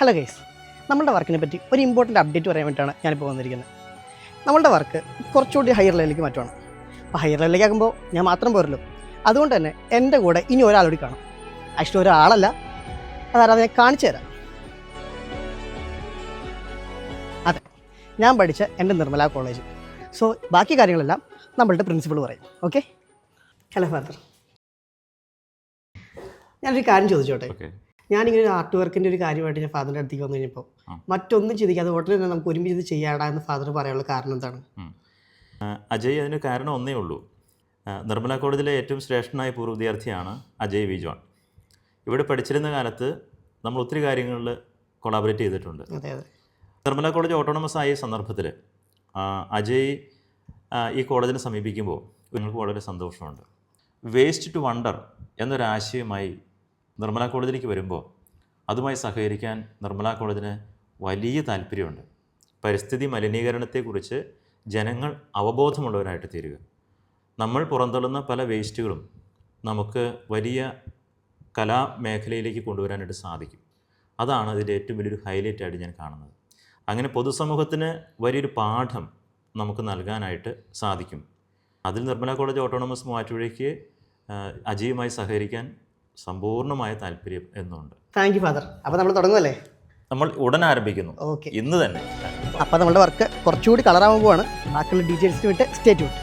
Hello guys, നമ്മളുടെ വർക്കിനെ പറ്റി ഒരു ഇമ്പോർട്ടൻ്റ് അപ്ഡേറ്റ് പറയാൻ വേണ്ടിയിട്ടാണ് ഞാനിപ്പോൾ വന്നിരിക്കുന്നത്. നമ്മളുടെ വർക്ക് കുറച്ചുകൂടി ഹയർ ലെവലിലേക്ക് മാറ്റുവാണ്. അപ്പോൾ ഹയർ ലെവലിലേക്ക് ആകുമ്പോൾ ഞാൻ മാത്രം പോരല്ലോ, അതുകൊണ്ട് തന്നെ എൻ്റെ കൂടെ ഇനി ഒരാളോട് കാണും. ആക്ച്വലി ഒരാളല്ല, അതാരാ ഞാൻ കാണിച്ചു തരാം. അതെ, ഞാൻ പഠിച്ച എൻ്റെ നിർമ്മല കോളേജ്. സോ ബാക്കി കാര്യങ്ങളെല്ലാം നമ്മളുടെ പ്രിൻസിപ്പൾ പറയും. ഓക്കെ? ഹലോ ഫാദർ, ഞാനൊരു കാര്യം ചോദിച്ചോട്ടെ. ഞാനിങ്ങനെ ഒരു ആർട്ട് വർക്കിൻ്റെ ഒരു കാര്യമായിട്ട് ഞാൻ ഫാദറിൻ്റെ അടുത്തേക്ക് വന്നു കഴിഞ്ഞപ്പോൾ മറ്റൊന്നും ചിന്തിക്കാതെ ഉടനെ തന്നെ നമുക്ക് ഒരുമിച്ച് ഇത് ചെയ്യാടാ എന്ന് ഫാദർ പറയാനുള്ള കാരണം എന്താണ്? അജയ്, അതിന് കാരണം ഒന്നേ ഉള്ളൂ. നിർമ്മല കോളേജിലെ ഏറ്റവും ശ്രേഷ്ഠനായ പൂർവ്വ വിദ്യാർത്ഥിയാണ് അജയ് വി ജോൺ. ഇവിടെ പഠിച്ചിരുന്ന കാലത്ത് നമ്മൾ ഒത്തിരി കാര്യങ്ങളിൽ കൊളാബറേറ്റ് ചെയ്തിട്ടുണ്ട്. അതെ അതെ. നിർമ്മല കോളേജ് ഓട്ടോണമസ് ആയ സന്ദർഭത്തിൽ അജയ് ഈ കോളേജിനെ സമീപിക്കുമ്പോൾ നിങ്ങൾക്ക് വളരെ സന്തോഷമുണ്ട്. വേസ്റ്റ് ടു വണ്ടർ എന്നൊരാശയമായി നിർമ്മല കോളേജിലേക്ക് വരുമ്പോൾ അതുമായി സഹകരിക്കാൻ നിർമ്മല കോളേജിന് വലിയ താല്പര്യമുണ്ട്. പരിസ്ഥിതി മലിനീകരണത്തെക്കുറിച്ച് ജനങ്ങൾ അവബോധമുള്ളവരായിട്ട് തീരുക. നമ്മൾ പുറന്തള്ളുന്ന പല വേസ്റ്റുകളും നമുക്ക് വലിയ കലാമേഖലയിലേക്ക് കൊണ്ടുവരാനായിട്ട് സാധിക്കും. അതാണ് അതിൻ്റെ ഏറ്റവും വലിയൊരു ഹൈലൈറ്റായിട്ട് ഞാൻ കാണുന്നത്. അങ്ങനെ പൊതുസമൂഹത്തിന് വലിയൊരു പാഠം നമുക്ക് നൽകാനായിട്ട് സാധിക്കും. അതിൽ നിർമ്മല കോളേജ് ഓട്ടോണമസ് മൂവാറ്റുപുഴയ്ക്ക് അജയുമായി സഹകരിക്കാൻ സമ്പൂർണ്ണമായ താല്പര്യം എന്നുണ്ട്. Thank you father. അപ്പോൾ നമ്മൾ തുടങ്ങുമല്ലേ? നമ്മൾ ഉടൻ ആരംഭിക്കുന്നു. ഓക്കെ, ഇന്ന് തന്നെ. അപ്പോൾ നമ്മുടെ വർക്ക് കുറച്ചുകൂടി കളറാവാൻ പോവാണ്. ബാക്കിയുള്ള ഡീറ്റെയിൽസിന് വിട്ട് സ്റ്റേ ട്യൂൺഡ്.